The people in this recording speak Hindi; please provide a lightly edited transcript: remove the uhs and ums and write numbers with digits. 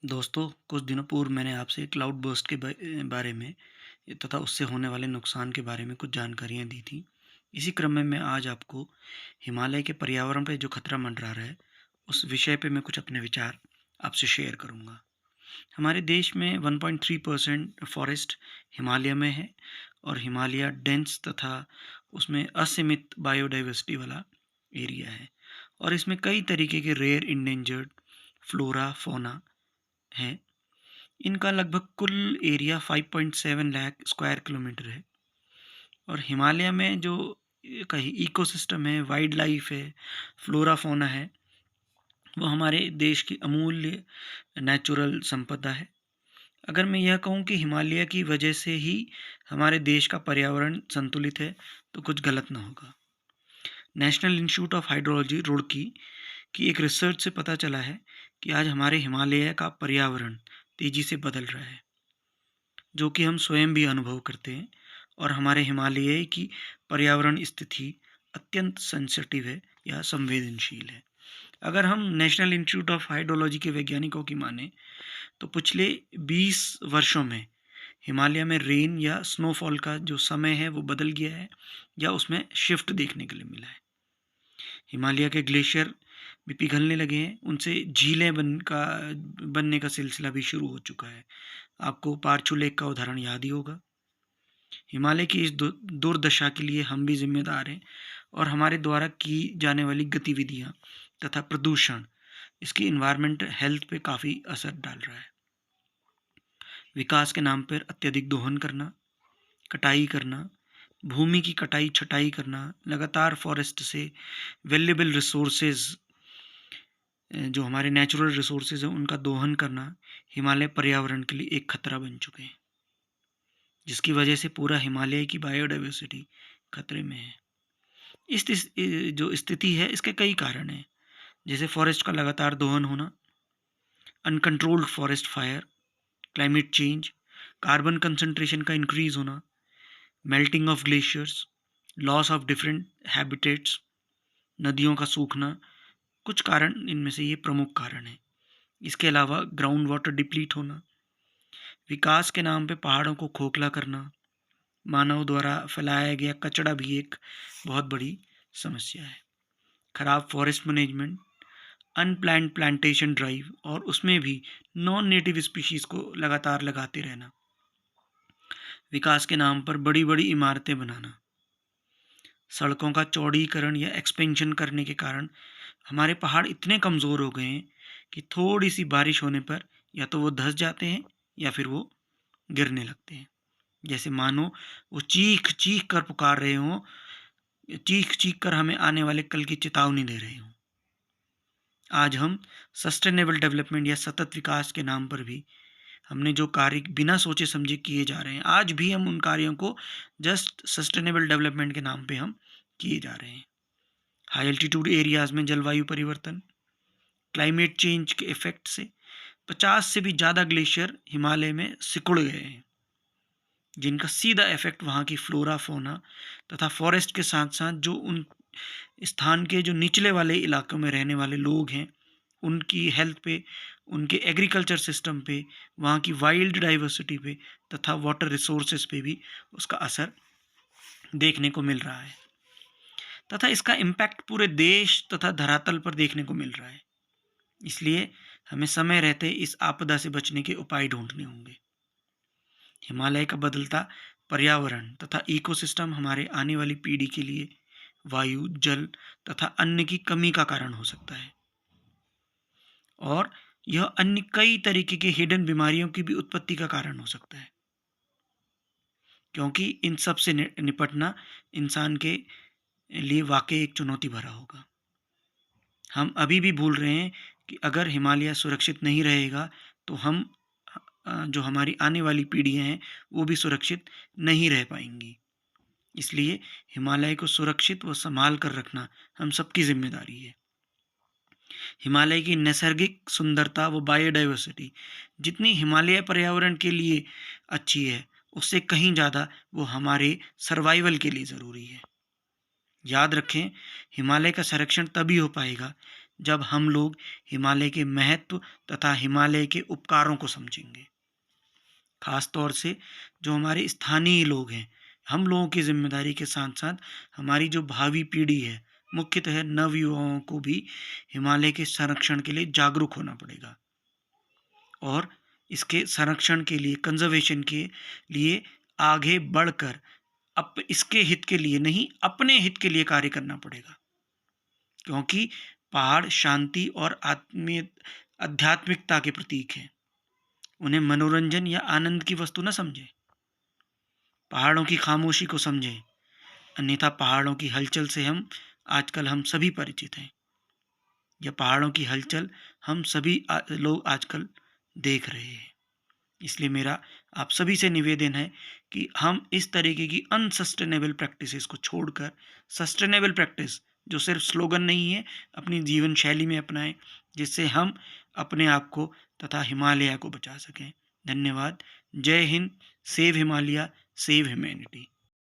दोस्तों, कुछ दिनों पूर्व मैंने आपसे क्लाउड बर्स्ट के बारे में तथा उससे होने वाले नुकसान के बारे में कुछ जानकारियाँ दी थी। इसी क्रम में मैं आज आपको हिमालय के पर्यावरण पे जो खतरा मंडरा रहा है, उस विषय पे मैं कुछ अपने विचार आपसे शेयर करूँगा। हमारे देश में 1.3% फॉरेस्ट हिमालय में है और हिमालय डेंस तथा उसमें असीमित बायोडाइवर्सिटी वाला एरिया है और इसमें कई तरीके के रेयर इंडेंजर्ड फ्लोरा, फ़ौना हैं। इनका लगभग कुल एरिया 5.7 लाख स्क्वायर किलोमीटर है और हिमालय में जो कहीं इकोसिस्टम है, वाइल्ड लाइफ है, फ्लोरा फौना है, वो हमारे देश की अमूल्य नेचुरल संपदा है। अगर मैं यह कहूँ कि हिमालय की वजह से ही हमारे देश का पर्यावरण संतुलित है, तो कुछ गलत ना होगा। National institute of hydrology Roorkee की एक रिसर्च से पता चला है कि आज हमारे हिमालय का पर्यावरण तेजी से बदल रहा है, जो कि हम स्वयं भी अनुभव करते हैं और हमारे हिमालय की पर्यावरण स्थिति अत्यंत सेंसिटिव है या संवेदनशील है। अगर हम नेशनल इंस्टीट्यूट ऑफ हाइड्रोलॉजी के वैज्ञानिकों की माने तो पिछले 20 वर्षों में हिमालय में रेन या स्नोफॉल का जो समय है वो बदल गया है या उसमें शिफ्ट देखने के लिए मिला है। हिमालय के ग्लेशियर भी पिघलने लगे हैं, उनसे झीलें बनने का सिलसिला भी शुरू हो चुका है। आपको पारछू लेक का उदाहरण याद ही होगा। हिमालय की इस दुर्दशा के लिए हम भी जिम्मेदार हैं और हमारे द्वारा की जाने वाली गतिविधियां तथा प्रदूषण इसकी इन्वायरमेंट हेल्थ पे काफ़ी असर डाल रहा है। विकास के नाम पर अत्यधिक दोहन करना, कटाई करना, भूमि की कटाई छटाई करना, लगातार फॉरेस्ट से वैल्यूएबल रिसोर्सेज जो हमारे नेचुरल रिसोर्सेज हैं उनका दोहन करना हिमालय पर्यावरण के लिए एक खतरा बन चुके हैं, जिसकी वजह से पूरा हिमालय की बायोडाइवर्सिटी खतरे में है। जो स्थिति है इसके कई कारण हैं, जैसे फॉरेस्ट का लगातार दोहन होना, uncontrolled forest fire, climate change, carbon concentration का इंक्रीज होना, melting of glaciers, loss of different habitats, नदियों का सूखना, कुछ कारण इनमें से ये प्रमुख कारण हैं। इसके अलावा ग्राउंड वाटर डिप्लीट होना, विकास के नाम पे पहाड़ों को खोखला करना, मानव द्वारा फैलाया गया कचरा भी एक बहुत बड़ी समस्या है। खराब forest management, unplanned plantation drive और उसमें भी नॉन नेटिव स्पीशीज़ को लगातार लगाते रहना, विकास के नाम पर बड़ी बड़ी इमारतें बनाना, सड़कों का चौड़ीकरण या एक्सपेंशन करने के कारण हमारे पहाड़ इतने कमज़ोर हो गए हैं कि थोड़ी सी बारिश होने पर या तो वो धंस जाते हैं या फिर वो गिरने लगते हैं, जैसे मानो वो चीख चीख कर पुकार रहे हों, चीख चीख कर हमें आने वाले कल की चेतावनी दे रहे हों। आज हम सस्टेनेबल डेवलपमेंट या सतत विकास के नाम पर भी हमने जो कार्य बिना सोचे समझे किए जा रहे हैं, आज भी हम उन कार्यों को जस्ट सस्टेनेबल डेवलपमेंट के नाम पे हम किए जा रहे हैं। हाई एल्टीट्यूड एरियाज में जलवायु परिवर्तन, क्लाइमेट चेंज के इफेक्ट से 50 से भी ज़्यादा ग्लेशियर हिमालय में सिकुड़ गए हैं, जिनका सीधा इफेक्ट वहाँ की फ्लोरा फौना तथा फॉरेस्ट के साथ साथ जो उन स्थान के जो निचले वाले इलाकों में रहने वाले लोग हैं उनकी हेल्थ पे, उनके एग्रीकल्चर सिस्टम पे, वहाँ की वाइल्ड डाइवर्सिटी पे तथा वाटर रिसोर्सेज पे भी उसका असर देखने को मिल रहा है तथा इसका इम्पैक्ट पूरे देश तथा धरातल पर देखने को मिल रहा है। इसलिए हमें समय रहते इस आपदा से बचने के उपाय ढूंढने होंगे। हिमालय का बदलता पर्यावरण तथा इकोसिस्टम हमारे आने वाली पीढ़ी के लिए वायु, जल तथा अन्न की कमी का कारण हो सकता है और यह अन्य कई तरीके की हिडन बीमारियों की भी उत्पत्ति का कारण हो सकता है, क्योंकि इन सब से निपटना इंसान के लिए वाकई एक चुनौती भरा होगा। हम अभी भी भूल रहे हैं कि अगर हिमालय सुरक्षित नहीं रहेगा तो हम जो हमारी आने वाली पीढ़ियाँ हैं वो भी सुरक्षित नहीं रह पाएंगी। इसलिए हिमालय को सुरक्षित व संभाल कर रखना हम सबकी जिम्मेदारी है। हिमालय की नैसर्गिक सुंदरता व बायोडाइवर्सिटी जितनी हिमालय पर्यावरण के लिए अच्छी है, उससे कहीं ज़्यादा वो हमारे सर्वाइवल के लिए ज़रूरी है। याद रखें, हिमालय का संरक्षण तभी हो पाएगा जब हम लोग हिमालय के महत्व तथा हिमालय के उपकारों को समझेंगे। खास तौर से जो हमारे स्थानीय लोग हैं, हम लोगों की ज़िम्मेदारी के साथ-साथ हमारी जो भावी पीढ़ी है, मुख्यतः नवयुवाओं को भी हिमालय के संरक्षण के लिए जागरूक होना पड़ेगा और इसके संरक्षण के लिए, कंज़र्वेशन के लिए आगे बढ़कर इसके हित के लिए नहीं, अपने हित के लिए कार्य करना पड़ेगा। क्योंकि पहाड़ शांति और आध्यात्मिकता के प्रतीक हैं। उन्हें मनोरंजन या आनंद की वस्तु न समझें। पहाड़ों की खामोशी को समझें, अन्यथा पहाड़ों की हलचल से हम सभी परिचित हैं। यह पहाड़ों की हलचल हम सभी लोग आजकल देख रहे हैं। इसलिए मेरा आप सभी से निवेदन है कि हम इस तरीके की अनसस्टेनेबल प्रैक्टिसेस को छोड़कर सस्टेनेबल प्रैक्टिस, जो सिर्फ स्लोगन नहीं है, अपनी जीवन शैली में अपनाएं, जिससे हम अपने आप को तथा हिमालय को बचा सकें। धन्यवाद। जय Hind. Save Himalaya, save humanity.